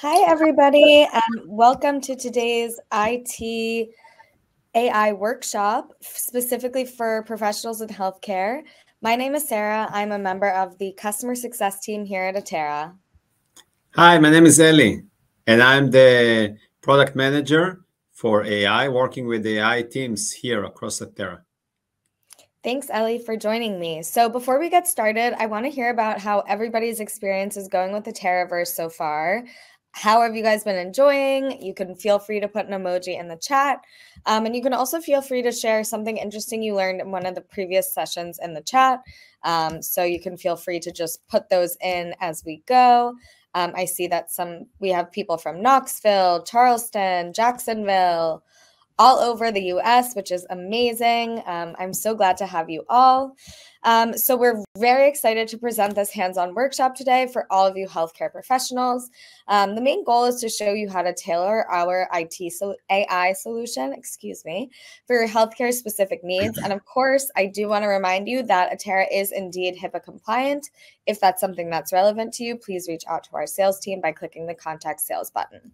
Hi, everybody, and welcome to today's IT AI workshop, specifically for professionals in healthcare. My name is Sarah. I'm a member of the customer success team here at Atera. Hi, my name is Eli, and I'm the product manager for AI, working with AI teams here across Atera. Thanks, Ellie, for joining me. So before we get started, I want to hear about how everybody's experience is going with the Ateraverse so far. How have you guys been enjoying? You can feel free to put an emoji in the chat. And you can also feel free to share something interesting you learned in one of the previous sessions in the chat. So you can feel free to just put those in as we go. I see that we have people from Knoxville, Charleston, Jacksonville, all over the US, which is amazing. I'm so glad to have you all. So we're very excited to present this hands-on workshop today for all of you healthcare professionals. The main goal is to show you how to tailor our AI solution, for your healthcare specific needs. And of course, I do want to remind you that Atera is indeed HIPAA compliant. If that's something that's relevant to you, please reach out to our sales team by clicking the Contact Sales button.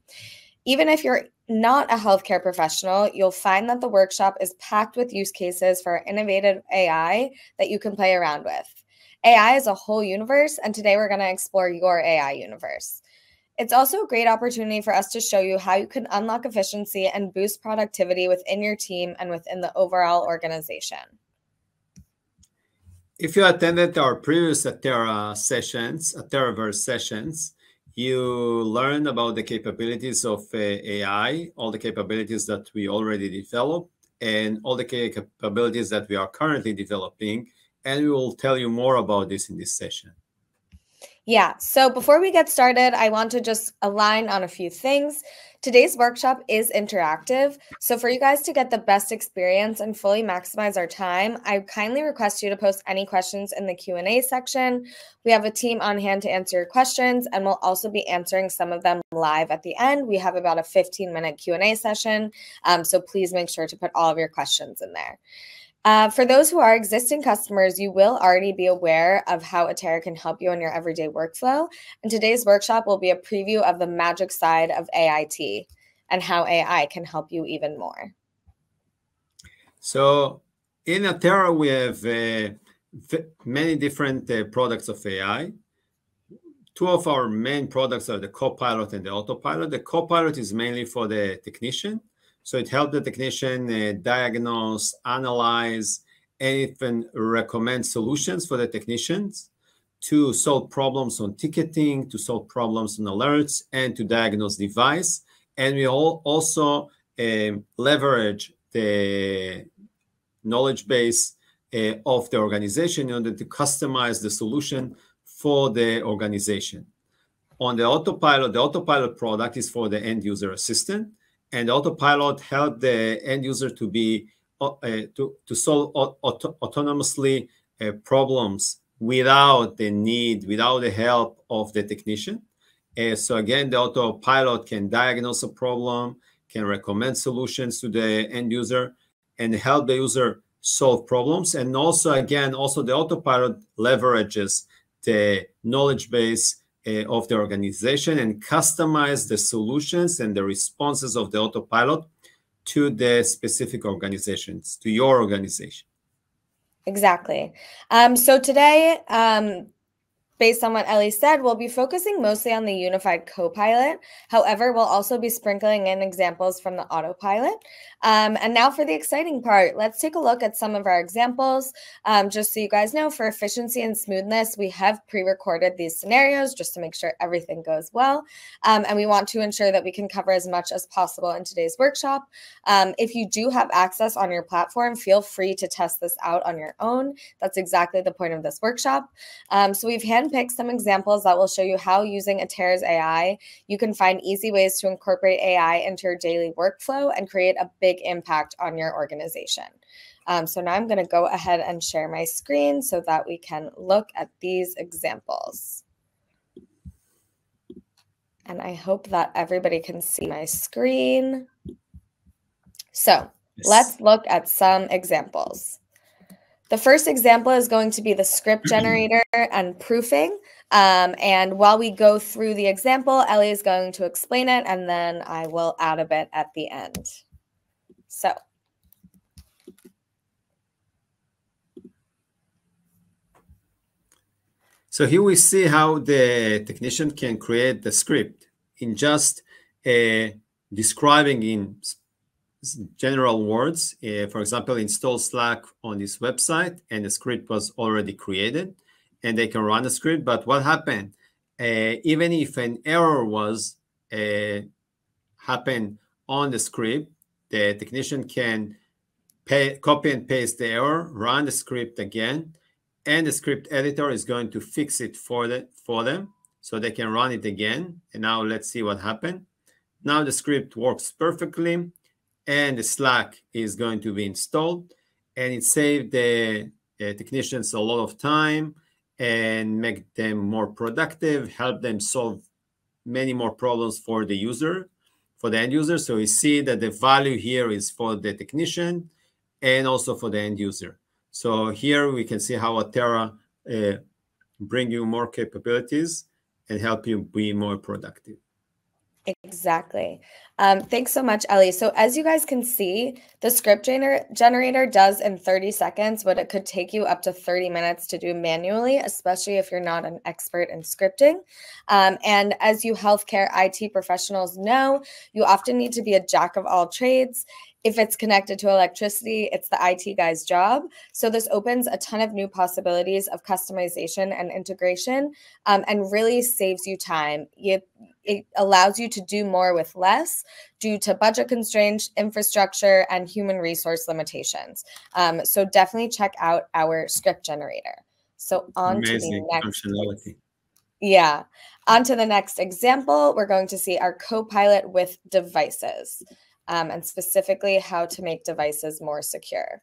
Even if you're not a healthcare professional, you'll find that the workshop is packed with use cases for innovative AI that you can play around with. AI is a whole universe, and today we're going to explore your AI universe. It's also a great opportunity for us to show you how you can unlock efficiency and boost productivity within your team and within the overall organization. If you attended our previous Ateraverse sessions, you learn about the capabilities of AI, all the capabilities that we already developed, and all the capabilities that we are currently developing. And we will tell you more about this in this session. Yeah, so before we get started, I want to just align on a few things. Today's workshop is interactive, so for you guys to get the best experience and fully maximize our time, I kindly request you to post any questions in the Q&A section. We have a team on hand to answer your questions, and we'll also be answering some of them live at the end. We have about a 15-minute Q&A session, so please make sure to put all of your questions in there. For those who are existing customers, you will already be aware of how Atera can help you in your everyday workflow. And today's workshop will be a preview of the magic side of AIT and how AI can help you even more. So in Atera, we have many different products of AI. Two of our main products are the Copilot and the Autopilot. The Copilot is mainly for the technician. So it helps the technician diagnose, analyze, and even recommend solutions for the technicians to solve problems on ticketing, to solve problems on alerts, and to diagnose device. And we also leverage the knowledge base of the organization in order to customize the solution for the organization. On the Autopilot product is for the end user assistant. And Autopilot helps the end user to be to solve autonomously problems without the help of the technician. So again, the Autopilot can diagnose a problem, can recommend solutions to the end user, and help the user solve problems. And also the Autopilot leverages the knowledge base of the organization and customize the solutions and the responses of the Autopilot to the specific organizations, to your organization. Exactly. So today, based on what Ellie said, we'll be focusing mostly on the unified Copilot. However, we'll also be sprinkling in examples from the Autopilot. And now for the exciting part, let's take a look at some of our examples. Just so you guys know, for efficiency and smoothness, we have pre-recorded these scenarios just to make sure everything goes well. And we want to ensure that we can cover as much as possible in today's workshop. If you do have access on your platform, feel free to test this out on your own. That's exactly the point of this workshop. So we've handpicked some examples that will show you how, using Atera's AI, you can find easy ways to incorporate AI into your daily workflow and create a big impact on your organization. So now I'm going to go ahead and share my screen so that we can look at these examples. And I hope that everybody can see my screen. So let's look at some examples. The first example is going to be the script generator and proofing And while we go through the example, Ellie is going to explain it, and then I will add a bit at the end. So here we see how the technician can create the script in just describing in general words. For example, install Slack on this website, and the script was already created, and they can run the script. But what happened? Even if an error was happened on the script, the technician can copy and paste the error, run the script again, and the script editor is going to fix it for them, so they can run it again. And now let's see what happened. Now the script works perfectly, and the Slack is going to be installed, and it saved the technicians a lot of time and make them more productive, help them solve many more problems for the user, for the end user. So we see that the value here is for the technician and also for the end user. So here we can see how Atera bring you more capabilities and help you be more productive. Exactly. Thanks so much, Ellie. So as you guys can see, the script generator does in 30 seconds what it could take you up to 30 minutes to do manually, especially if you're not an expert in scripting. And as you healthcare IT professionals know, you often need to be a jack of all trades. If it's connected to electricity, it's the IT guy's job. So this opens a ton of new possibilities of customization and integration, and really saves you time. It allows you to do more with less due to budget constraints, infrastructure, and human resource limitations. So definitely check out our script generator. So on to the next functionality. Yeah. On to the next example, we're going to see our Copilot with devices. And specifically how to make devices more secure.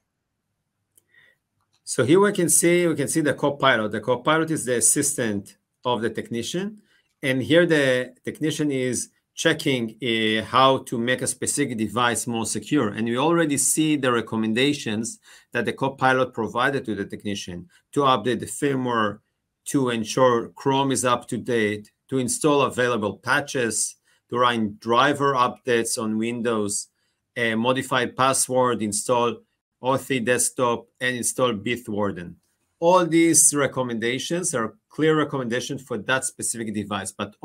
So here we can see the Copilot. The Copilot is the assistant of the technician, and here the technician is checking how to make a specific device more secure. And we already see the recommendations that the Copilot provided to the technician to update the firmware, to ensure Chrome is up to date, to install available patches, to run driver updates on Windows, modify password, install Authy Desktop, and install Bitwarden. All these recommendations are clear recommendations for that specific device, but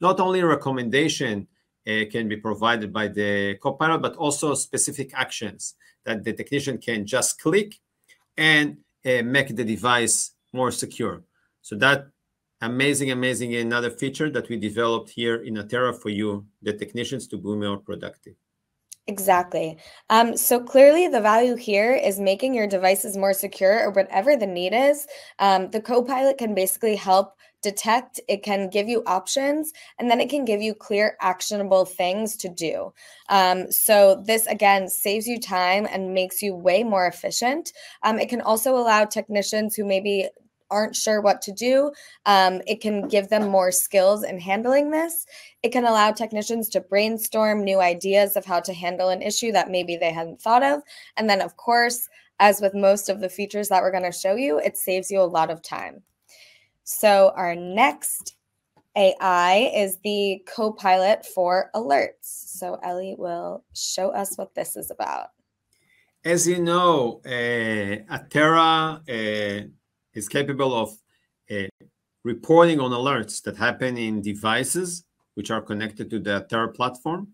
not only a recommendation can be provided by the Copilot, but also specific actions that the technician can just click and make the device more secure. So that amazing another feature that we developed here in Atera for you, the technicians, to be more productive. Exactly. So clearly the value here is making your devices more secure, or whatever the need is. The Copilot can basically help detect, it can give you options, and then it can give you clear, actionable things to do. So this, again, saves you time and makes you way more efficient. It can also allow technicians who maybe aren't sure what to do. It can give them more skills in handling this. It can allow technicians to brainstorm new ideas of how to handle an issue that maybe they hadn't thought of. And then, of course, as with most of the features that we're going to show you, it saves you a lot of time. So our next AI is the Copilot for alerts. So Ellie will show us what this is about. As you know, Atera is capable of reporting on alerts that happen in devices which are connected to the Atera platform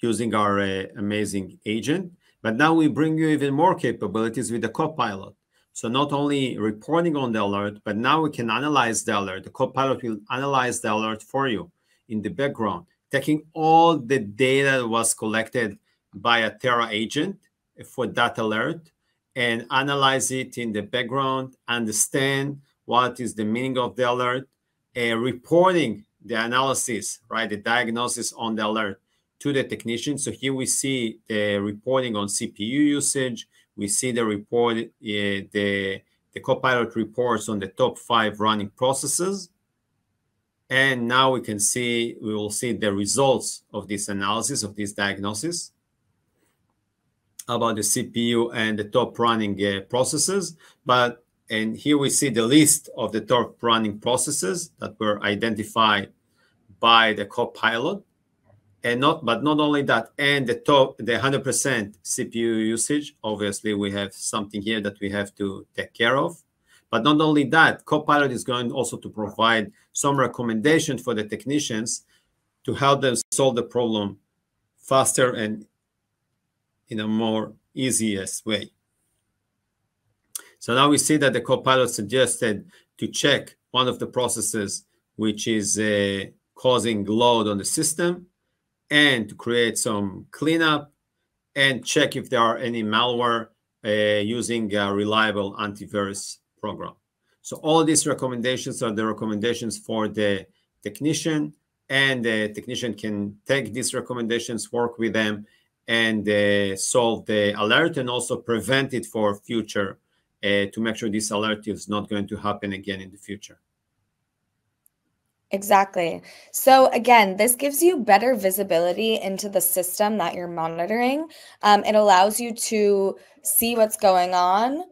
using our amazing agent. But now we bring you even more capabilities with the Copilot. So not only reporting on the alert, but now we can analyze the alert. The Copilot will analyze the alert for you in the background, taking all the data that was collected by a Atera agent for that alert, and analyze it in the background, understand what is the meaning of the alert, reporting the analysis, right, the diagnosis on the alert to the technician. So here we see the reporting on CPU usage. We see the report, the Copilot reports on the top 5 running processes. And now we will see the results of this analysis, of this diagnosis about the CPU and the top running processes. But And here we see the list of the top running processes that were identified by the Copilot. And not only that, and the 100% CPU usage. Obviously, we have something here that we have to take care of. But not only that, Copilot is going also to provide some recommendations for the technicians to help them solve the problem faster and in a more easiest way. So now we see that the Copilot suggested to check one of the processes which is causing load on the system, and to create some cleanup and check if there are any malware using a reliable antivirus program. So all these recommendations are the recommendations for the technician, and the technician can take these recommendations, work with them, and solve the alert, and also prevent it for future to make sure this alert is not going to happen again in the future. Exactly. So again, this gives you better visibility into the system that you're monitoring. It allows you to see what's going on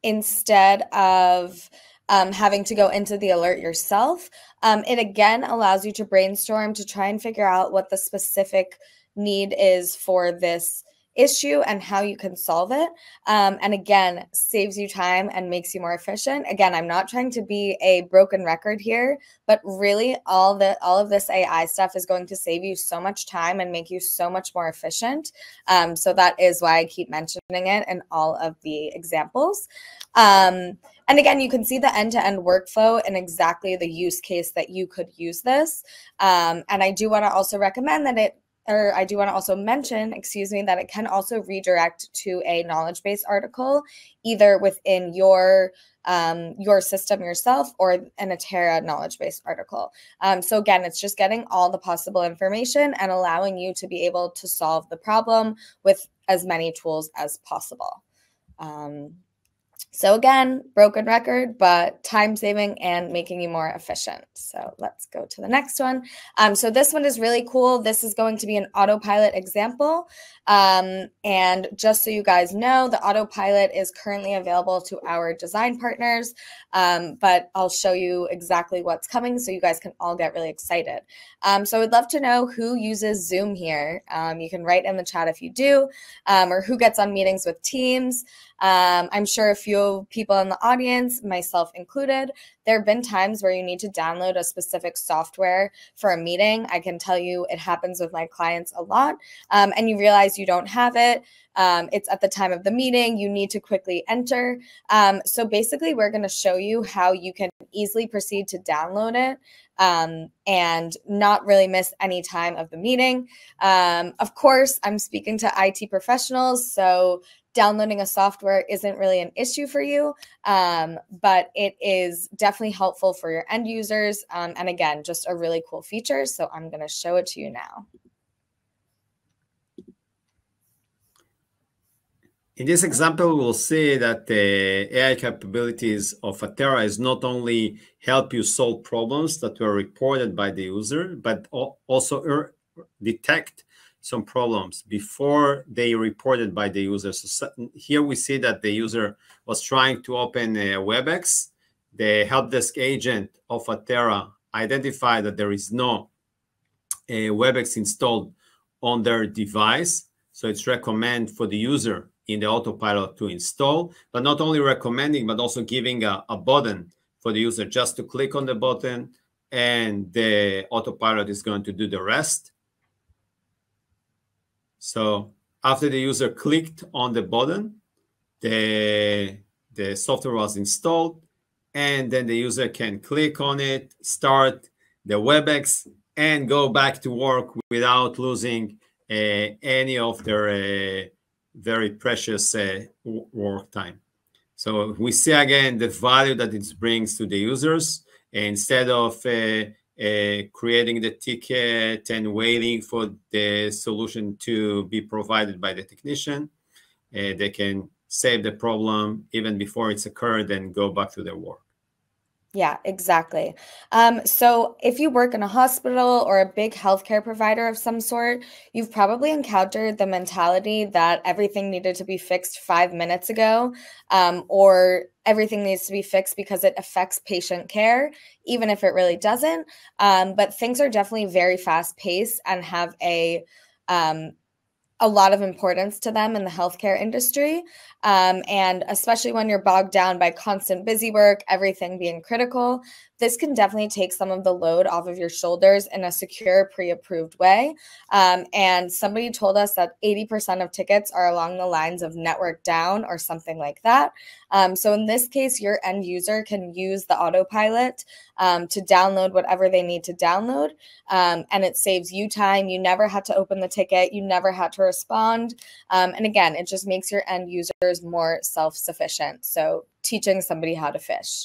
instead of having to go into the alert yourself. It again allows you to brainstorm to try and figure out what the specific need is for this issue and how you can solve it. And again, saves you time and makes you more efficient. Again, I'm not trying to be a broken record here, but really all of this AI stuff is going to save you so much time and make you so much more efficient. So that is why I keep mentioning it in all of the examples. And again, you can see the end-to-end workflow and exactly the use case that you could use this. And I do want to also recommend that I do want to also mention, excuse me, that it can also redirect to a knowledge base article, either within your system yourself or an Atera knowledge base article. So again, it's just getting all the possible information and allowing you to be able to solve the problem with as many tools as possible. So again, broken record, but time saving and making you more efficient. So let's go to the next one. So this one is really cool. This is going to be an autopilot example. And just so you guys know, the autopilot is currently available to our design partners, but I'll show you exactly what's coming so you guys can all get really excited. So I would love to know who uses Zoom here. You can write in the chat if you do, or who gets on meetings with Teams. I'm sure a few people in the audience, myself included, there have been times where you need to download a specific software for a meeting. I can tell you it happens with my clients a lot, and you realize you don't have it. It's at the time of the meeting, you need to quickly enter. So basically, we're going to show you how you can easily proceed to download it and not really miss any time of the meeting. Of course, I'm speaking to IT professionals, so downloading a software isn't really an issue for you, but it is definitely helpful for your end users. And again, just a really cool feature. So I'm going to show it to you now. In this example, we'll see that the AI capabilities of Atera is not only help you solve problems that were reported by the user, but also detect some problems before they reported by the user. So here we see that the user was trying to open a WebEx. The help desk agent of Atera identified that there is no WebEx installed on their device. So it's recommend for the user in the autopilot to install, but not only recommending, but also giving a button for the user just to click on the button, and the autopilot is going to do the rest. So after the user clicked on the button, the software was installed, and then the user can click on it, start the WebEx, and go back to work without losing any of their very precious work time. So we see again the value that it brings to the users. Instead of creating the ticket and waiting for the solution to be provided by the technician, they can save the problem even before it's occurred and go back to their work. Yeah, exactly. So if you work in a hospital or a big healthcare provider of some sort, you've probably encountered the mentality that everything needed to be fixed 5 minutes ago, or everything needs to be fixed because it affects patient care, even if it really doesn't. But things are definitely very fast paced and have um, a lot of importance to them in the healthcare industry. And especially when you're bogged down by constant busy work, everything being critical, this can definitely take some of the load off of your shoulders in a secure, pre approved way. And somebody told us that 80% of tickets are along the lines of network down or something like that. So in this case, your end user can use the autopilot to download whatever they need to download. And it saves you time. You never had to open the ticket, you never had to respond. And again, it just makes your end users more self sufficient. So, teaching somebody how to fish.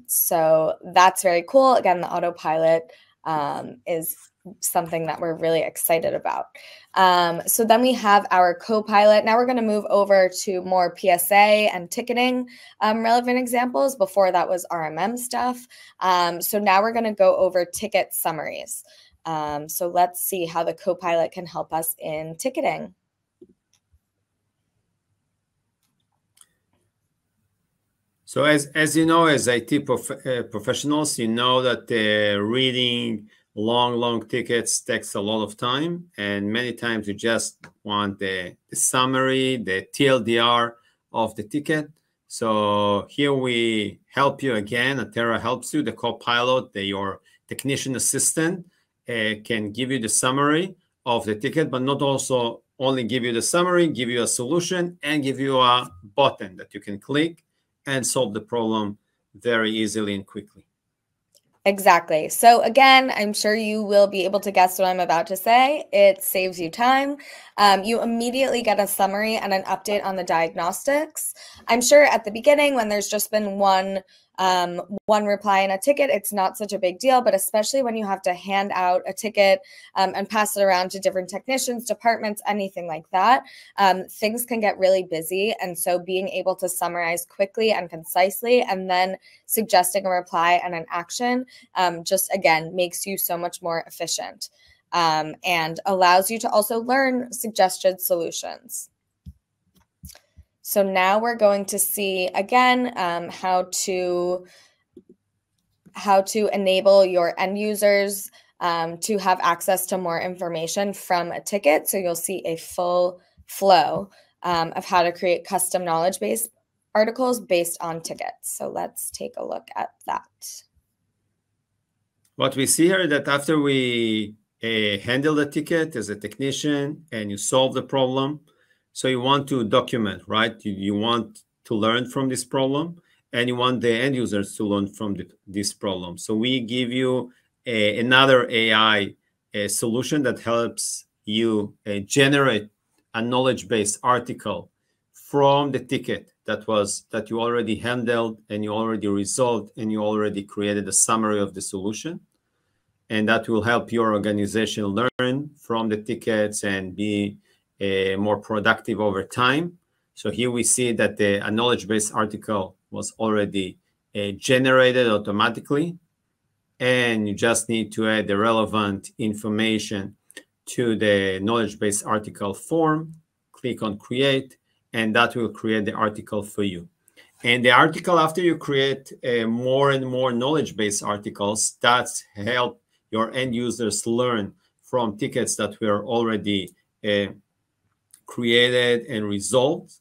So, that's very cool. Again, the autopilot is something that we're really excited about. So then we have our Copilot. Now we're going to move over to more PSA and ticketing relevant examples. Before that was RMM stuff. So now we're going to go over ticket summaries. So let's see how the Copilot can help us in ticketing. So as you know, as IT professionals, you know that reading long tickets takes a lot of time, and many times you just want the summary, the TLDR of the ticket. So here we help you again. Atera helps you. The Copilot, your technician assistant, can give you the summary of the ticket, but not also only give you the summary, give you a solution, and give you a button that you can click and solve the problem very easily and quickly. Exactly. So again, I'm sure you will be able to guess what I'm about to say. It saves you time. You immediately get a summary and an update on the diagnostics. I'm sure at the beginning, when there's just been one reply in a ticket, it's not such a big deal, but especially when you have to hand out a ticket and pass it around to different technicians, departments, anything like that, things can get really busy. And so being able to summarize quickly and concisely and then suggesting a reply and an action just, again, makes you so much more efficient and allows you to also learn suggested solutions. So now we're going to see, again, how to enable your end users to have access to more information from a ticket. So you'll see a full flow of how to create custom knowledge base articles based on tickets. So let's take a look at that. What we see here is that after we handle the ticket as a technician and you solve the problem, so you want to document, right? You want to learn from this problem, and you want the end users to learn from this problem. So we give you another AI solution that helps you generate a knowledge-based article from the ticket that you already handled and you already resolved and you already created a summary of the solution. And that will help your organization learn from the tickets and be more productive over time. So here we see that a knowledge-based article was already generated automatically, and you just need to add the relevant information to the knowledge-based article form, click on create, and that will create the article for you. And the article, after you create more and more knowledge-based articles, that's help your end users learn from tickets that were already created and resolved.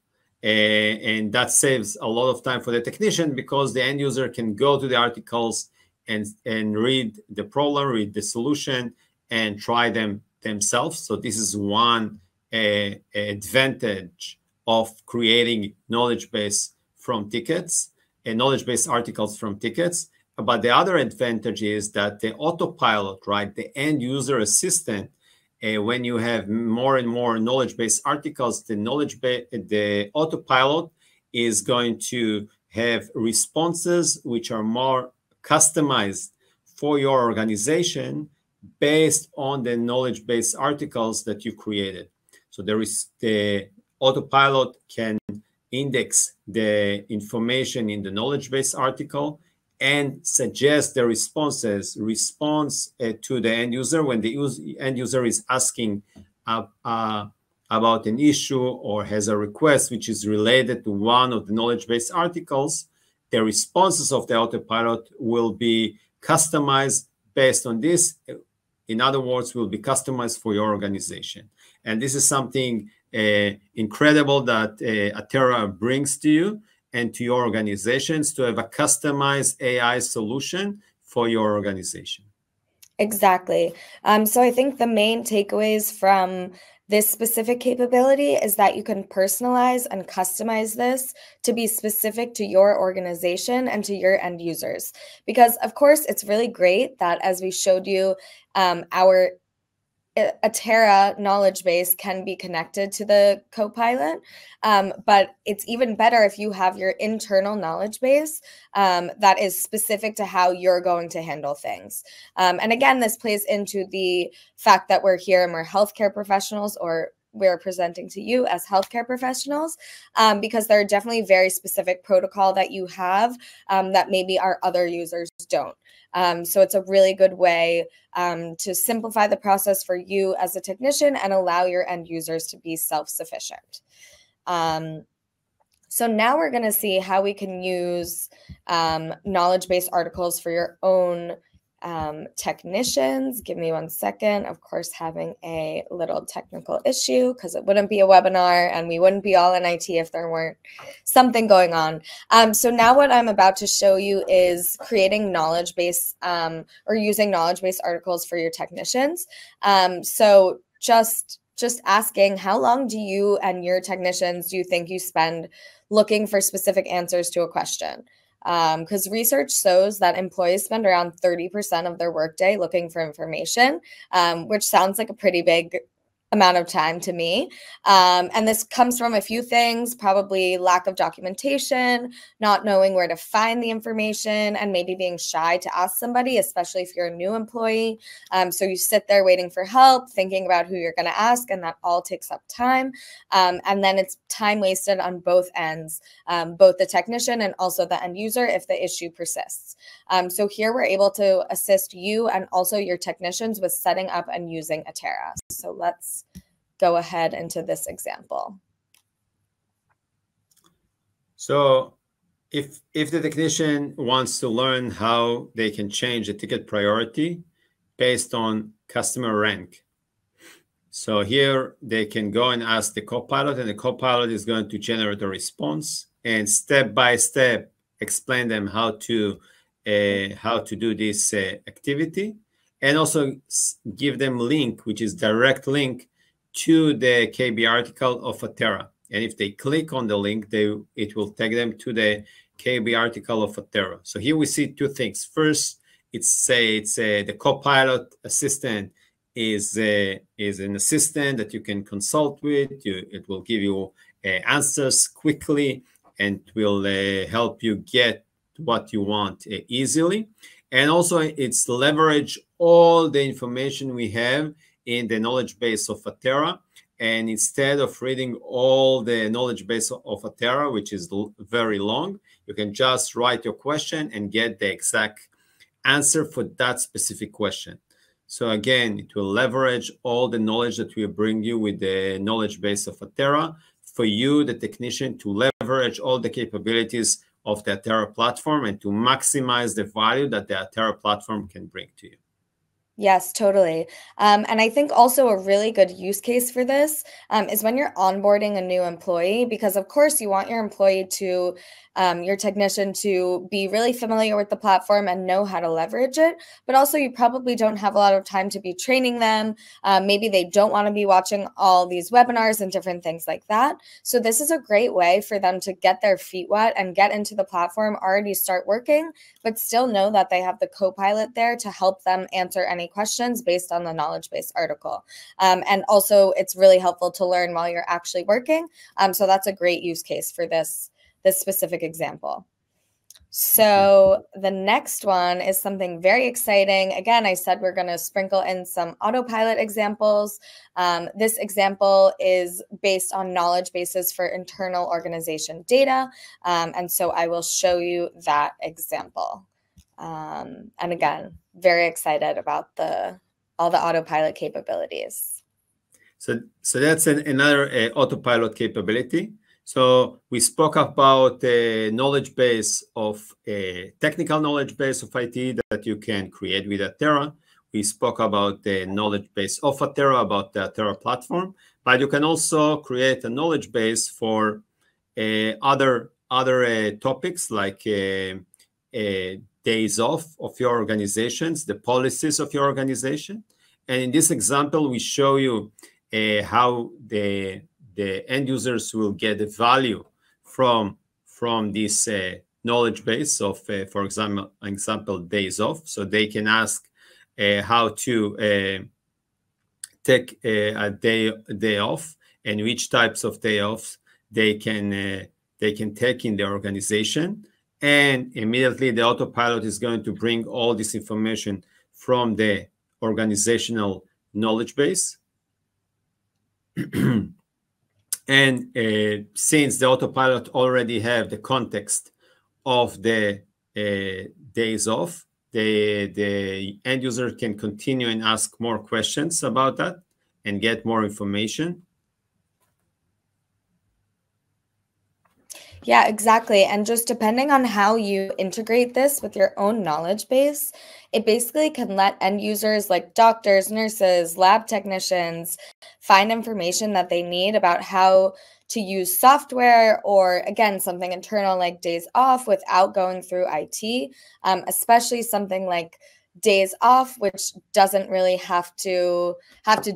And that saves a lot of time for the technician because the end user can go to the articles and read the problem, read the solution, and try them themselves. So this is one advantage of creating knowledge base from tickets and knowledge-based articles from tickets. But the other advantage is that the autopilot, right, the end user assistant, when you have more and more knowledge-based articles, the autopilot is going to have responses which are more customized for your organization based on the knowledge-based articles that you created. So the autopilot can index the information in the knowledge-based article and suggest the response to the end user when the end user is asking about an issue or has a request which is related to one of the knowledge base articles. The responses of the autopilot will be customized based on this. In other words, will be customized for your organization. And this is something incredible that Atera brings to you and to your organizations, to have a customized AI solution for your organization. Exactly. So I think the main takeaways from this specific capability is that you can personalize and customize this to be specific to your organization and to your end users. Because of course, it's really great that as we showed you, our Atera knowledge base can be connected to the Copilot, but it's even better if you have your internal knowledge base that is specific to how you're going to handle things. And again, this plays into the fact that we're here and we're healthcare professionals, or we're presenting to you as healthcare professionals, because there are definitely very specific protocol that you have that maybe our other users don't. So it's a really good way to simplify the process for you as a technician and allow your end users to be self-sufficient. So now we're going to see how we can use knowledge base articles for your own technicians. Give me 1 second. Of course, having a little technical issue because it wouldn't be a webinar and we wouldn't be all in IT if there weren't something going on. So now what I'm about to show you is creating knowledge base or using knowledge base articles for your technicians. So just asking, how long do you and your technicians do you think you spend looking for specific answers to a question? Because research shows that employees spend around 30% of their workday looking for information, which sounds like a pretty big amount of time to me. And this comes from a few things, probably lack of documentation, not knowing where to find the information, and maybe being shy to ask somebody, especially if you're a new employee. So you sit there waiting for help, thinking about who you're going to ask, and that all takes up time. And then it's time wasted on both ends, both the technician and also the end user if the issue persists. So here we're able to assist you and also your technicians with setting up and using Atera. So let's go ahead into this example. So if the technician wants to learn how they can change the ticket priority based on customer rank, so here they can go and ask the Copilot, and the Copilot is going to generate a response and step by step explain them how to do this activity, and also give them link, which is direct link to the KB article of Atera. And if they click on the link, it will take them to the KB article of Atera. So here we see two things. First, the Copilot assistant is an assistant that you can consult with. It will give you answers quickly and will help you get what you want easily. And also it's leverage all the information we have in the knowledge base of Atera. And instead of reading all the knowledge base of Atera, which is very long, you can just write your question and get the exact answer for that specific question. So again, it will leverage all the knowledge that we bring you with the knowledge base of Atera for you, the technician, to leverage all the capabilities of the Atera platform and to maximize the value that the Atera platform can bring to you. Yes, totally. And I think also a really good use case for this is when you're onboarding a new employee, because of course you want your employee to, your technician to be really familiar with the platform and know how to leverage it. But also you probably don't have a lot of time to be training them. Maybe they don't want to be watching all these webinars and different things like that. So this is a great way for them to get their feet wet and get into the platform, already start working, but still know that they have the Copilot there to help them answer any questions based on the knowledge base article. And also it's really helpful to learn while you're actually working. So that's a great use case for this specific example. So the next one is something very exciting. Again, I said we're going to sprinkle in some autopilot examples. This example is based on knowledge bases for internal organization data. And so I will show you that example. And again, very excited about all the autopilot capabilities. So that's another autopilot capability. So we spoke about a knowledge base of a technical knowledge base of IT that you can create with Atera. We spoke about the knowledge base of Atera, about the Atera platform, but you can also create a knowledge base for other topics like days off of your organizations, the policies of your organization. And in this example, we show you how the end users will get the value from this knowledge base of, for example, days off. So they can ask how to take a day off and which types of day offs they can take in their organization. And immediately the autopilot is going to bring all this information from the organizational knowledge base. And since the autopilot already have the context of the days off, the end user can continue and ask more questions about that and get more information. Yeah, exactly. And just depending on how you integrate this with your own knowledge base, it basically can let end users like doctors, nurses, lab technicians find information that they need about how to use software or, again, something internal like days off without going through IT, especially something like days off, which doesn't really have to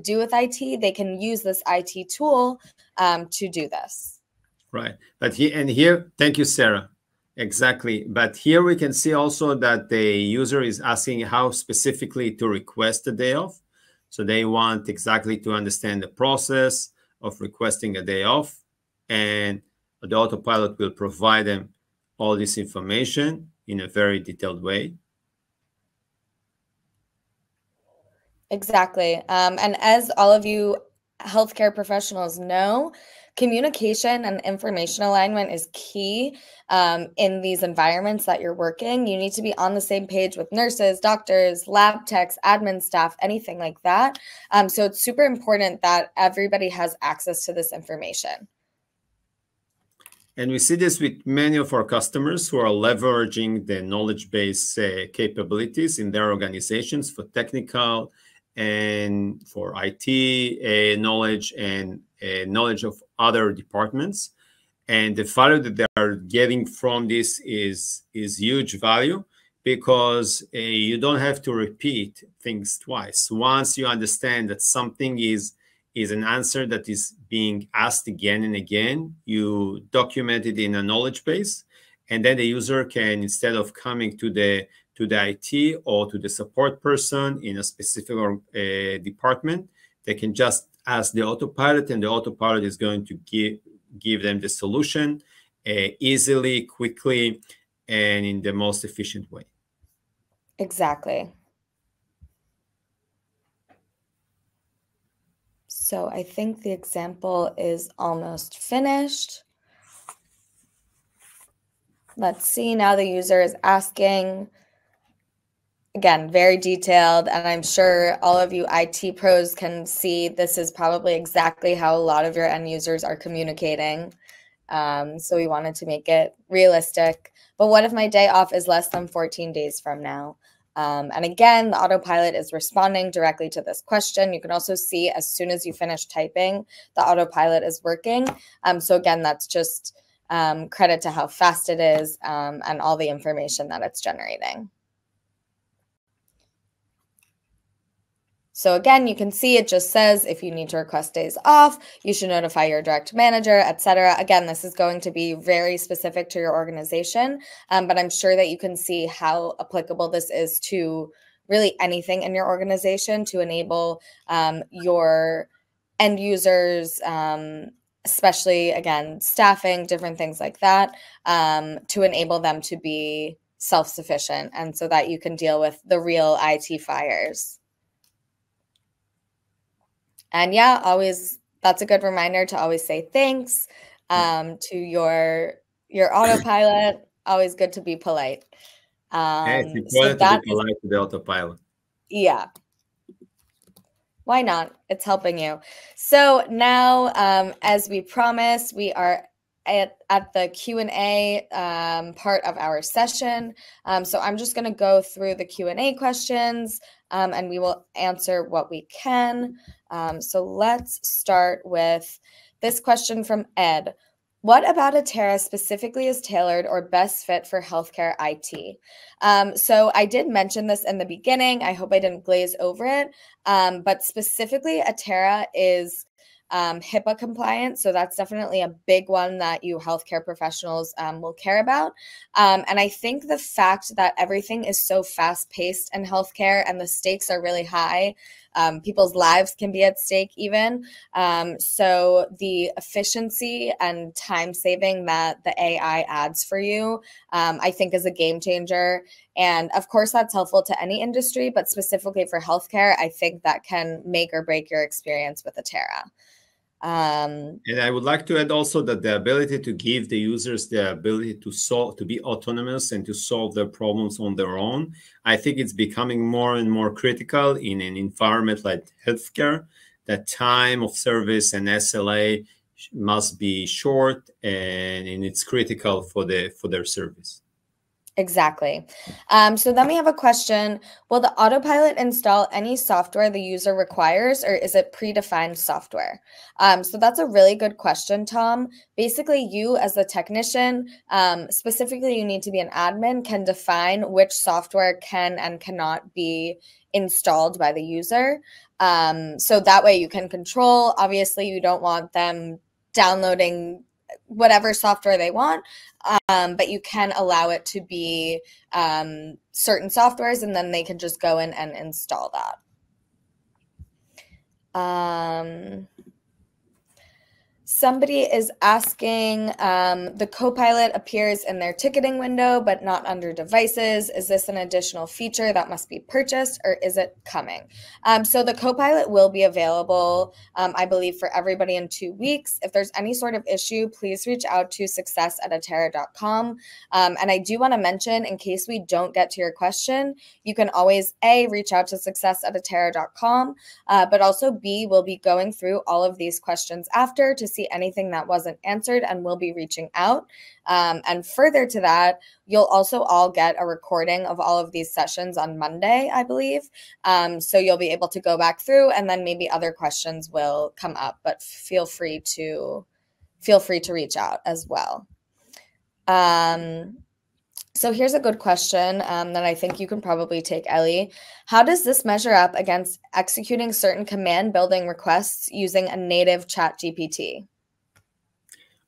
do with IT. They can use this IT tool to do this. Right. But here, thank you, Sarah. Exactly. But here we can see also that the user is asking how specifically to request a day off. So they want exactly to understand the process of requesting a day off. And the autopilot will provide them all this information in a very detailed way. Exactly. And as all of you healthcare professionals know, communication and information alignment is key in these environments that you're working. You need to be on the same page with nurses, doctors, lab techs, admin staff, anything like that. So it's super important that everybody has access to this information. And we see this with many of our customers who are leveraging the knowledge base capabilities in their organizations for technical and for IT knowledge and knowledge of other departments. And the value that they are getting from this is huge value, because you don't have to repeat things twice. Once you understand that something is an answer that is being asked again and again, you document it in a knowledge base, and then the user can, instead of coming to the IT or to the support person in a specific department, they can just ask the autopilot, and the autopilot is going to give them the solution easily, quickly, and in the most efficient way. Exactly. So I think the example is almost finished. Let's see, now the user is asking. Again, very detailed, and I'm sure all of you IT pros can see this is probably exactly how a lot of your end users are communicating. So we wanted to make it realistic. But what if my day off is less than 14 days from now? And again, the autopilot is responding directly to this question. You can also see as soon as you finish typing, the autopilot is working. So again, that's just credit to how fast it is and all the information that it's generating. So again, you can see it just says if you need to request days off, you should notify your direct manager, etc. Again, this is going to be very specific to your organization, but I'm sure that you can see how applicable this is to really anything in your organization to enable your end users, especially, again, staffing, different things like that, to enable them to be self-sufficient and so that you can deal with the real IT fires. And yeah, always, that's a good reminder to always say thanks to your autopilot. Always good to be polite. And it's So important to be that is, polite to the autopilot. yeah. Why not? It's helping you. So now, as we promised, we are at the Q&A part of our session. So I'm just going to go through the Q&A questions and we will answer what we can. So let's start with this question from Ed. What about Atera specifically is tailored or best fit for healthcare IT? So I did mention this in the beginning. I hope I didn't glaze over it. But specifically, Atera is HIPAA compliant. So that's definitely a big one that you healthcare professionals will care about. And I think the fact that everything is so fast paced in healthcare and the stakes are really high, people's lives can be at stake even. So the efficiency and time saving that the AI adds for you, I think is a game changer. And of course, that's helpful to any industry, but specifically for healthcare, I think that can make or break your experience with Atera. And I would like to add also that the ability to give the users the ability to be autonomous and to solve their problems on their own, I think it's becoming more and more critical in an environment like healthcare. That time of service and SLA must be short, and it's critical for their service. Exactly. So then we have a question. Will the autopilot install any software the user requires, or is it predefined software? So that's a really good question, Tom. Basically, you as a technician, specifically you need to be an admin, can define which software can and cannot be installed by the user. So that way you can control. Obviously, you don't want them downloading whatever software they want, but you can allow it to be certain softwares, and then they can just go in and install that. Somebody is asking, the Copilot appears in their ticketing window, but not under devices. Is this an additional feature that must be purchased, or is it coming? So the Copilot will be available, I believe, for everybody in 2 weeks. If there's any sort of issue, please reach out to success@atera.com. And I do want to mention, in case we don't get to your question, you can always A, reach out to success@atera.com, but also B, we'll be going through all of these questions after to see anything that wasn't answered, and we'll be reaching out. And further to that, you'll also all get a recording of all of these sessions on Monday, I believe. So you'll be able to go back through, and then maybe other questions will come up, but feel free to reach out as well. So here's a good question that I think you can probably take, Ellie. How does this measure up against executing certain command building requests using a native ChatGPT?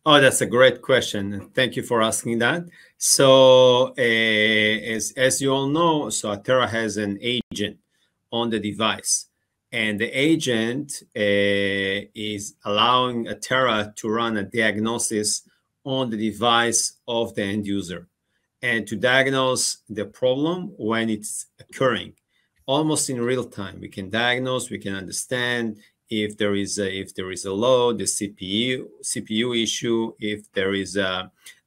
Oh, that's a great question. Thank you for asking that. So as you all know, so Atera has an agent on the device. And the agent is allowing Atera to run a diagnosis on the device of the end user and to diagnose the problem when it's occurring, almost in real time. We can diagnose, we can understand if there is a load, the CPU issue, if there is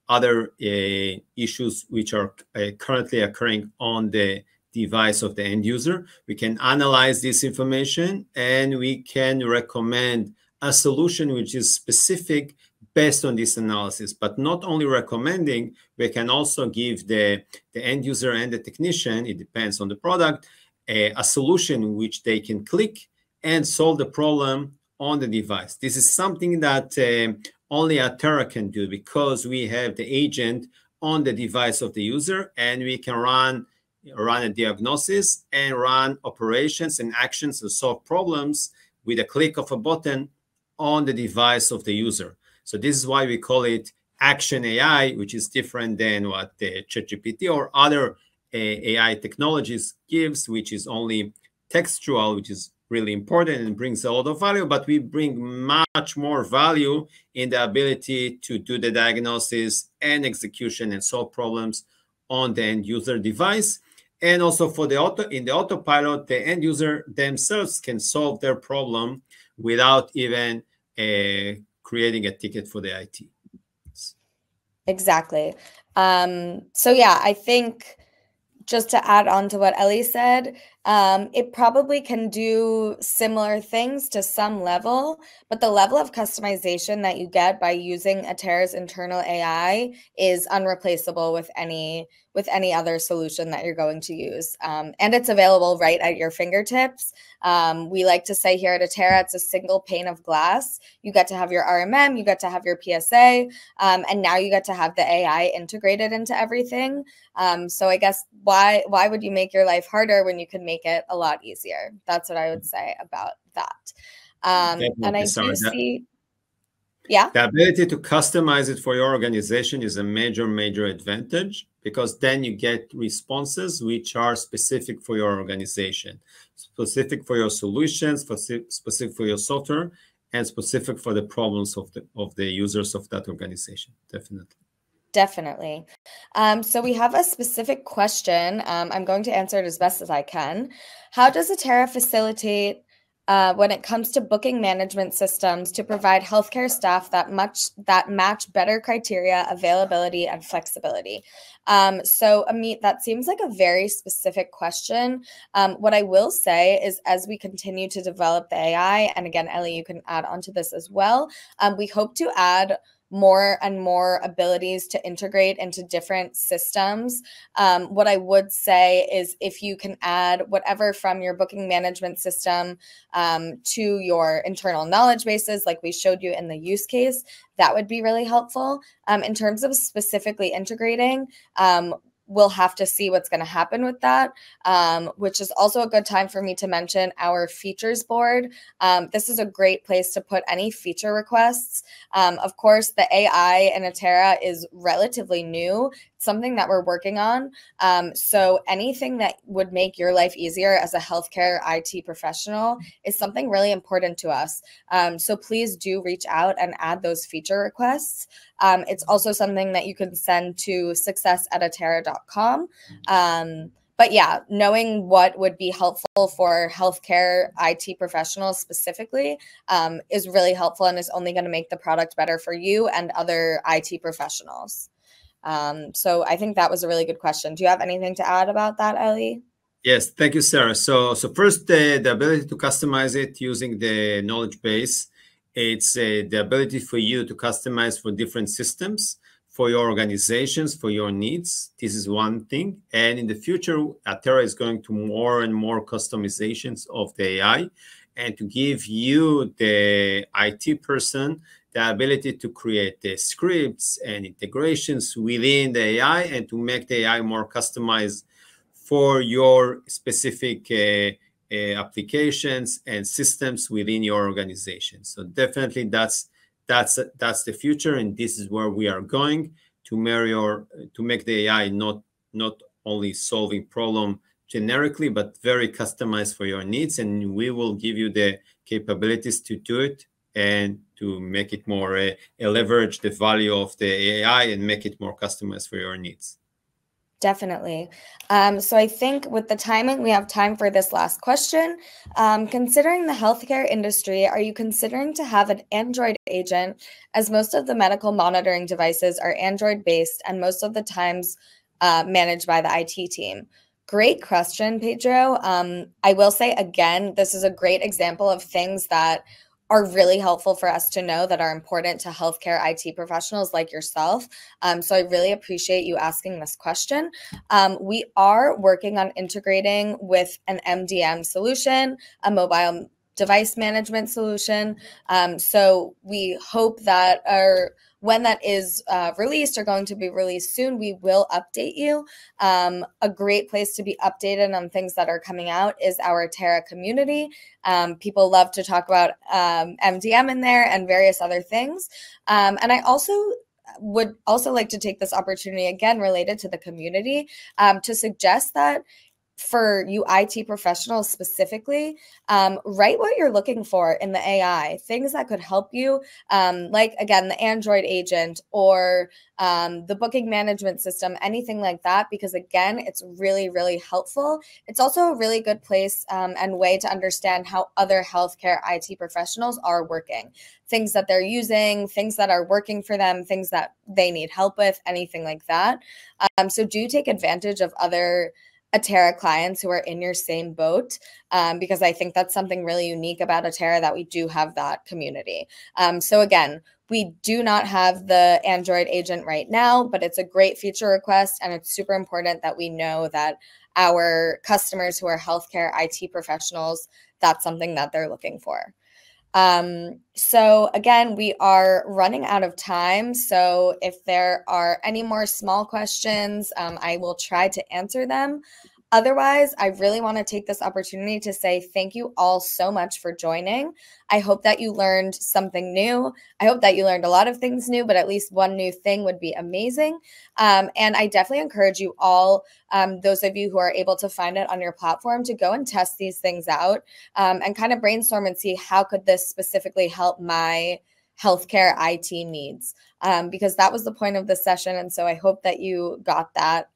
other issues which are currently occurring on the device of the end user. We can analyze this information and we can recommend a solution which is specific based on this analysis. But not only recommending, we can also give the end user and the technician, it depends on the product, a solution which they can click and solve the problem on the device. This is something that only Atera can do because we have the agent on the device of the user, and we can run a diagnosis and run operations and actions to solve problems with a click of a button on the device of the user. So this is why we call it Action AI, which is different than what the ChatGPT or other AI technologies gives, which is only textual, which is really important and brings a lot of value, but we bring much more value in the ability to do the diagnosis and execution and solve problems on the end user device. And also for in the autopilot, the end user themselves can solve their problem without even creating a ticket for the IT. Exactly. So yeah, I think just to add on to what Ellie said, it probably can do similar things to some level, but the level of customization that you get by using Atera's internal AI is unreplaceable with any other solution that you're going to use. And it's available right at your fingertips. We like to say here at Atera, it's a single pane of glass. You get to have your RMM, you get to have your PSA, and now you get to have the AI integrated into everything. So I guess why would you make your life harder when you can make it a lot easier? That's what I would say about that. And I do see, yeah. The ability to customize it for your organization is a major, major advantage, because then you get responses which are specific for your organization, specific for your solutions, specific for your software, and specific for the problems of the users of that organization. Definitely. So we have a specific question. I'm going to answer it as best as I can. How does Atera facilitate when it comes to booking management systems to provide healthcare staff that match better criteria, availability, and flexibility? So Amit, that seems like a very specific question. What I will say is, as we continue to develop the AI, and again, Ellie, you can add on to this as well, we hope to add more and more abilities to integrate into different systems. What I would say is, if you can add whatever from your booking management system to your internal knowledge bases, like we showed you in the use case, that would be really helpful. In terms of specifically integrating, we'll have to see what's going to happen with that, which is also a good time for me to mention our features board. This is a great place to put any feature requests. Of course, the AI in Atera is relatively new, something that we're working on. So anything that would make your life easier as a healthcare IT professional is something really important to us. So please do reach out and add those feature requests. It's also something that you can send to success@atera.com. But yeah, knowing what would be helpful for healthcare IT professionals specifically is really helpful, and is only going to make the product better for you and other IT professionals. So I think that was a really good question. Do you have anything to add about that, Ellie? Yes, thank you, Sarah. So first, the ability to customize it using the knowledge base. It's the ability for you to customize for different systems, for your organizations, for your needs. This is one thing. And in the future, Atera is going to more and more customizations of the AI, and to give you, the IT person, the ability to create the scripts and integrations within the AI, and to make the AI more customized for your specific applications and systems within your organization. So definitely that's the future, and this is where we are going to make the AI not only solving problem generically, but very customized for your needs, and we will give you the capabilities to do it and to make it more leverage the value of the AI and make it more customized for your needs. Definitely. So I think with the timing, we have time for this last question. Considering the healthcare industry, are you considering to have an Android agent, as most of the medical monitoring devices are Android-based and most of the times managed by the IT team? Great question, Pedro. I will say, again, this is a great example of things that are really helpful for us to know, that are important to healthcare IT professionals like yourself. So I really appreciate you asking this question. We are working on integrating with an MDM solution, a mobile device management solution. So we hope that when that is released, or going to be released soon, we will update you. A great place to be updated on things that are coming out is our Atera community. People love to talk about MDM in there and various other things. And I would also like to take this opportunity, again, related to the community, to suggest that for you IT professionals specifically, write what you're looking for in the AI, things that could help you, like, again, the Android agent or the booking management system, anything like that, because again, it's really, really helpful. It's also a really good place and way to understand how other healthcare IT professionals are working, things that they're using, things that are working for them, things that they need help with, anything like that. So do take advantage of other Atera clients who are in your same boat, because I think that's something really unique about Atera, that we do have that community. So again, we do not have the Android agent right now, but it's a great feature request, and it's super important that we know that our customers who are healthcare IT professionals, that's something that they're looking for. So again, we are running out of time. So if there are any more small questions, I will try to answer them. Otherwise, I really want to take this opportunity to say thank you all so much for joining. I hope that you learned something new. I hope that you learned a lot of things new, but at least one new thing would be amazing. And I definitely encourage you all, those of you who are able to find it on your platform, to go and test these things out, and kind of brainstorm and see how could this specifically help my healthcare IT needs, because that was the point of this session. And so I hope that you got that.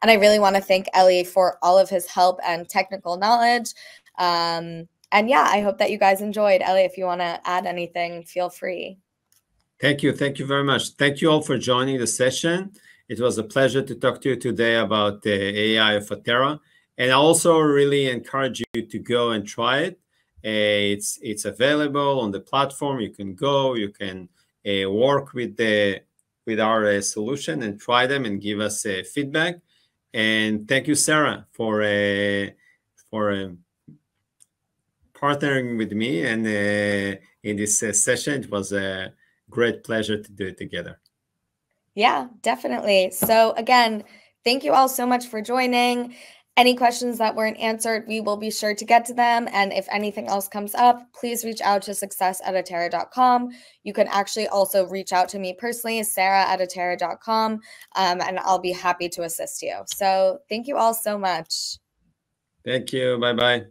And I really want to thank Eli for all of his help and technical knowledge. And yeah, I hope that you guys enjoyed. Eli, if you want to add anything, feel free. Thank you. Thank you very much. Thank you all for joining the session. It was a pleasure to talk to you today about the AI of Atera. And I also really encourage you to go and try it. It's available on the platform. You can go, you can work with our solution and try them and give us feedback. And thank you, Sarah, for partnering with me and in this session. It was a great pleasure to do it together. Yeah, definitely. So again, thank you all so much for joining. Any questions that weren't answered, we will be sure to get to them. And if anything else comes up, please reach out to success@atera.com. You can actually also reach out to me personally, sarah@atera.com, and I'll be happy to assist you. So thank you all so much. Thank you. Bye-bye.